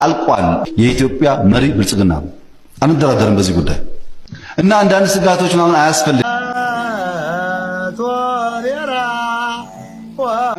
አልቋል። የኢትዮጵያ መሪ ብልጽግና አንደራደርም በዚህ ጉዳይ እና አንዳንድ ስጋቶች ምናምን አያስፈልግም።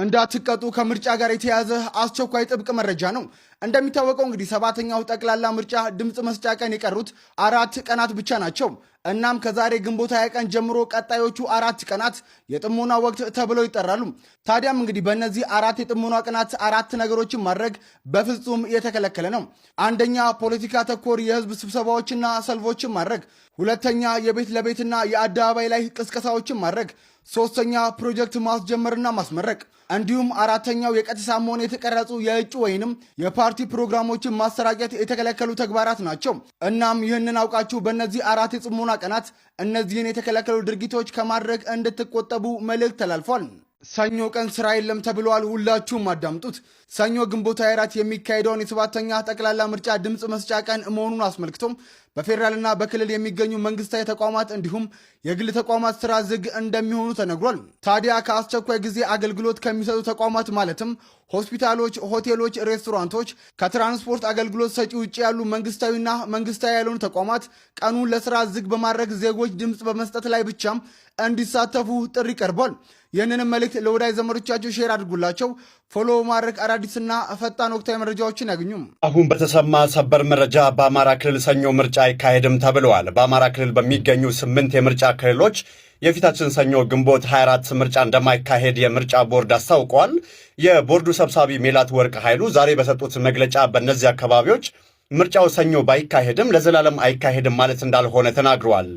እንዳትቀጡ ከምርጫ ጋር የተያዘ አስቸኳይ ጥብቅ መረጃ ነው። እንደሚታወቀው እንግዲህ ሰባተኛው ጠቅላላ ምርጫ ድምጽ መስጫ ቀን የቀሩት 4 ቀናት ብቻ ናቸው። እናም ከዛሬ ግንቦት 20 ቀን ጀምሮ ቀጣዮቹ 4 ቀናት የጥሞና ወቅት ተብለው ይጠራሉ። ታዲያም እንግዲህ በእነዚህ 4 የጥሞና ቀናት 4 ነገሮችን ማድረግ በፍጹም የተከለከለ ነው። አንደኛ ፖለቲካ ተኮር የህዝብ ስብሰባዎችና ሰልፎችን ማድረግ፣ ሁለተኛ የቤት ለቤትና የአደባባይ ላይ ቅስቀሳዎችን ማድረግ፣ ሶስተኛ ፕሮጀክት ማስጀመርና ማስመረቅ፣ እንዲሁም አራተኛው የቀጥታም ሆነ የተቀረጹ የእጩ ወይንም የፓርቲ ፕሮግራሞችን ማሰራጨት የተከለከሉ ተግባራት ናቸው። እናም ይህንን አውቃችሁ በእነዚህ 4 የጽሞና ቀናት እነዚህን የተከለከሉ ድርጊቶች ከማድረግ እንድትቆጠቡ መልእክት ተላልፏል። ሰኞ ቀን ስራ የለም ተብሏል። ሁላችሁም አዳምጡት። ሰኞ ግንቦት 24 የሚካሄደውን የሰባተኛ ጠቅላላ ምርጫ ድምፅ መስጫ ቀን መሆኑን አስመልክቶም በፌዴራልና በክልል የሚገኙ መንግስታዊ ተቋማት እንዲሁም የግል ተቋማት ስራ ዝግ እንደሚሆኑ ተነግሯል። ታዲያ ከአስቸኳይ ጊዜ አገልግሎት ከሚሰጡ ተቋማት ማለትም ሆስፒታሎች፣ ሆቴሎች፣ ሬስቶራንቶች ከትራንስፖርት አገልግሎት ሰጪ ውጭ ያሉ መንግስታዊና መንግስታዊ ያልሆኑ ተቋማት ቀኑን ለስራ ዝግ በማድረግ ዜጎች ድምፅ በመስጠት ላይ ብቻም እንዲሳተፉ ጥሪ ቀርቧል። ይህንንም መልእክት ለወዳጅ ዘመዶቻቸው ሼር አድርጉላቸው። ፎሎ ማድረግ አዳዲስና ፈጣን ወቅታዊ መረጃዎችን ያገኙ። አሁን በተሰማ ሰበር መረጃ በአማራ ክልል ሰኞ ምርጫ አይካሄድም ተብለዋል። በአማራ ክልል በሚገኙ 8 የምርጫ ክልሎች የፊታችን ሰኞ ግንቦት 24 ምርጫ እንደማይካሄድ የምርጫ ቦርድ አስታውቋል። የቦርዱ ሰብሳቢ ሜላት ወርቅ ኃይሉ ዛሬ በሰጡት መግለጫ በእነዚህ አካባቢዎች ምርጫው ሰኞ ባይካሄድም ለዘላለም አይካሄድም ማለት እንዳልሆነ ተናግረዋል።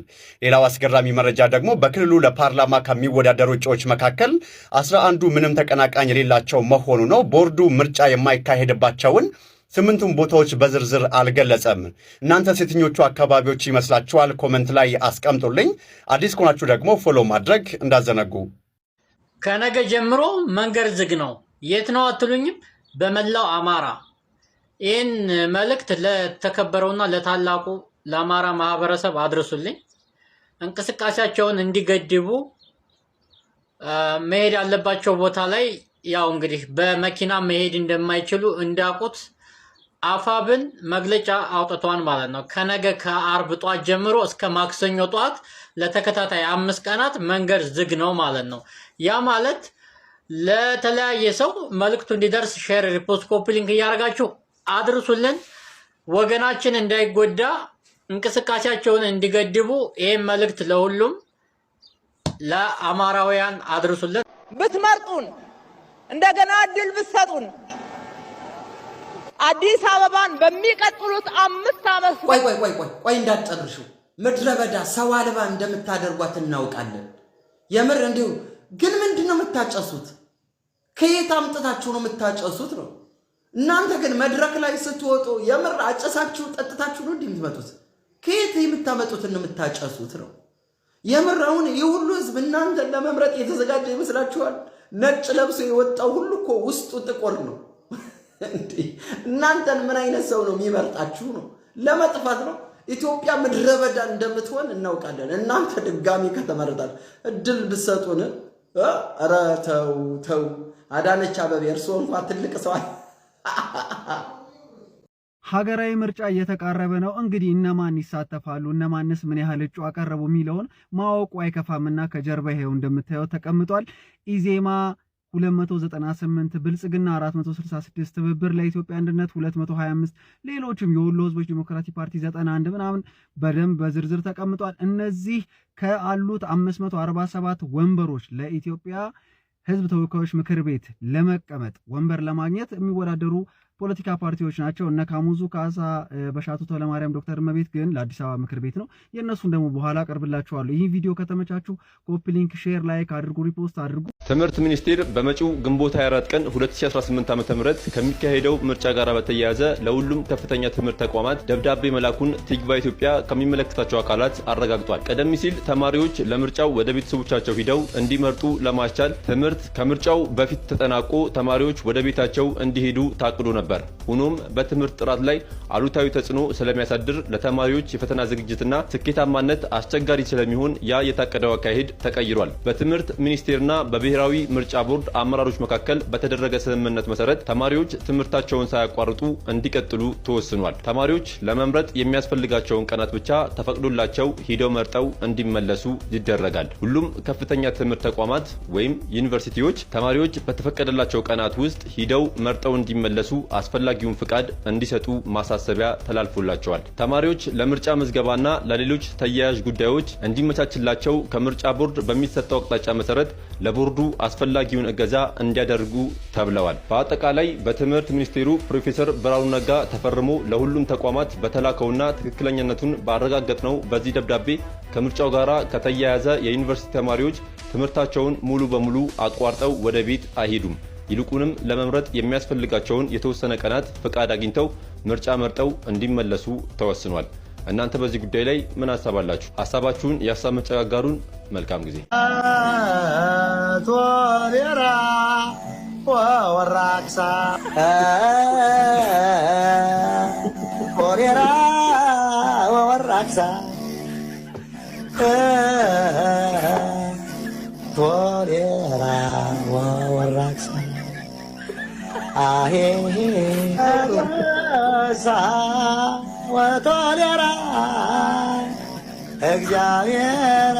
ሌላው አስገራሚ መረጃ ደግሞ በክልሉ ለፓርላማ ከሚወዳደሩ እጩዎች መካከል 11ዱ ምንም ተቀናቃኝ የሌላቸው መሆኑ ነው። ቦርዱ ምርጫ የማይካሄድባቸውን 8ቱን ቦታዎች በዝርዝር አልገለጸም። እናንተ የትኞቹ አካባቢዎች ይመስላችኋል? ኮመንት ላይ አስቀምጡልኝ። አዲስ ከሆናችሁ ደግሞ ፎሎ ማድረግ እንዳዘነጉ። ከነገ ጀምሮ መንገድ ዝግ ነው። የት ነው አትሉኝም? በመላው አማራ። ይህን መልእክት ለተከበረውና ለታላቁ ለአማራ ማህበረሰብ አድርሱልኝ። እንቅስቃሴያቸውን እንዲገድቡ መሄድ ያለባቸው ቦታ ላይ ያው እንግዲህ በመኪና መሄድ እንደማይችሉ እንዳቁት አፋብን መግለጫ አውጥቷን ማለት ነው። ከነገ ከአርብ ጧት ጀምሮ እስከ ማክሰኞ ጧት ለተከታታይ 5 ቀናት መንገድ ዝግ ነው ማለት ነው። ያ ማለት ለተለያየ ሰው መልእክቱ እንዲደርስ ሼር፣ ሪፖስት፣ ኮፒ ሊንክ እያደረጋችሁ አድርሱልን። ወገናችን እንዳይጎዳ እንቅስቃሴያቸውን እንዲገድቡ ይህን መልእክት ለሁሉም ለአማራውያን አድርሱልን። ብትመርጡን እንደገና እድል ብትሰጡን አዲስ አበባን በሚቀጥሉት 5 ዓመት ቆይ እንዳትጨርሹ። ምድረ በዳ ሰው አልባ እንደምታደርጓት እናውቃለን። የምር እንዲሁ ግን ምንድነው የምታጨሱት? ከየት አምጥታችሁ ነው የምታጨሱት ነው? እናንተ ግን መድረክ ላይ ስትወጡ የምር አጨሳችሁ ጠጥታችሁ ነው እንደምትመጡት? ከየት የምታመጡት ነው የምታጨሱት ነው? የምር አሁን የሁሉ ህዝብ እናንተን ለመምረጥ የተዘጋጀ ይመስላችኋል? ነጭ ለብሶ የወጣው ሁሉ እኮ ውስጡ ጥቁር ነው። እናንተን ምን አይነት ሰው ነው የሚመርጣችሁ ነው? ለመጥፋት ነው? ኢትዮጵያ ምድረ በዳ እንደምትሆን እናውቃለን። እናንተ ድጋሚ ከተመረጣችሁ እድል ብትሰጡን። ኧረ ተው። አዳነች አበቤ እርስዎ እንኳን ትልቅ ሰው። ሀገራዊ ምርጫ እየተቃረበ ነው። እንግዲህ እነማን ይሳተፋሉ፣ እነማንስ ምን ያህል እጩ አቀረቡ የሚለውን ማወቁ አይከፋምና ከጀርባ ይሄው እንደምታዩት ተቀምጧል። ኢዜማ 298፣ ብልጽግና 466፣ ትብብር ለኢትዮጵያ አንድነት 225፣ ሌሎችም የወሎ ህዝቦች ዲሞክራቲክ ፓርቲ 91 ምናምን በደንብ በዝርዝር ተቀምጧል። እነዚህ ከአሉት 547 ወንበሮች ለኢትዮጵያ ህዝብ ተወካዮች ምክር ቤት ለመቀመጥ ወንበር ለማግኘት የሚወዳደሩ ፖለቲካ ፓርቲዎች ናቸው። እነ ካሙዙ ካሳ፣ በሻቱ ተለማርያም፣ ዶክተር መቤት ግን ለአዲስ አበባ ምክር ቤት ነው። የእነሱን ደግሞ በኋላ አቀርብላችኋለሁ። ይህ ቪዲዮ ከተመቻችሁ ኮፒ ሊንክ፣ ሼር፣ ላይክ አድርጉ፣ ሪፖስት አድርጉ። ትምህርት ሚኒስቴር በመጪው ግንቦት 24 ቀን 2018 ዓ.ም ከሚካሄደው ምርጫ ጋር በተያያዘ ለሁሉም ከፍተኛ ትምህርት ተቋማት ደብዳቤ መላኩን ቲግቫ ኢትዮጵያ ከሚመለከታቸው አካላት አረጋግጧል። ቀደም ሲል ተማሪዎች ለምርጫው ወደ ቤተሰቦቻቸው ሂደው እንዲመርጡ ለማስቻል ትምህርት ከምርጫው በፊት ተጠናቆ ተማሪዎች ወደ ቤታቸው እንዲሄዱ ታቅዶ ነበር። ነበር። ሆኖም በትምህርት ጥራት ላይ አሉታዊ ተጽዕኖ ስለሚያሳድር ለተማሪዎች የፈተና ዝግጅትና ስኬታማነት አስቸጋሪ ስለሚሆን ያ የታቀደው አካሄድ ተቀይሯል። በትምህርት ሚኒስቴርና በብሔራዊ ምርጫ ቦርድ አመራሮች መካከል በተደረገ ስምምነት መሰረት ተማሪዎች ትምህርታቸውን ሳያቋርጡ እንዲቀጥሉ ተወስኗል። ተማሪዎች ለመምረጥ የሚያስፈልጋቸውን ቀናት ብቻ ተፈቅዶላቸው ሂደው መርጠው እንዲመለሱ ይደረጋል። ሁሉም ከፍተኛ ትምህርት ተቋማት ወይም ዩኒቨርሲቲዎች ተማሪዎች በተፈቀደላቸው ቀናት ውስጥ ሂደው መርጠው እንዲመለሱ አስፈላጊውን ፍቃድ እንዲሰጡ ማሳሰቢያ ተላልፎላቸዋል። ተማሪዎች ለምርጫ ምዝገባና ለሌሎች ተያያዥ ጉዳዮች እንዲመቻችላቸው ከምርጫ ቦርድ በሚሰጠው አቅጣጫ መሰረት ለቦርዱ አስፈላጊውን እገዛ እንዲያደርጉ ተብለዋል። በአጠቃላይ በትምህርት ሚኒስቴሩ ፕሮፌሰር ብርሃኑ ነጋ ተፈርሞ ለሁሉም ተቋማት በተላከውና ትክክለኛነቱን ባረጋገጥነው በዚህ ደብዳቤ ከምርጫው ጋር ከተያያዘ የዩኒቨርሲቲ ተማሪዎች ትምህርታቸውን ሙሉ በሙሉ አቋርጠው ወደ ቤት አይሄዱም። ይልቁንም ለመምረጥ የሚያስፈልጋቸውን የተወሰነ ቀናት ፍቃድ አግኝተው ምርጫ መርጠው እንዲመለሱ ተወስኗል። እናንተ በዚህ ጉዳይ ላይ ምን አሳባላችሁ? ሐሳባችሁን የሐሳብ መጨጋጋሩን። መልካም ጊዜ። ቶሬራ ወራክሳ ቶሬራ ወራክሳ ቶሬራ ወራክሳ አሄ ሳ ወቶሬራ እግዚአብሔር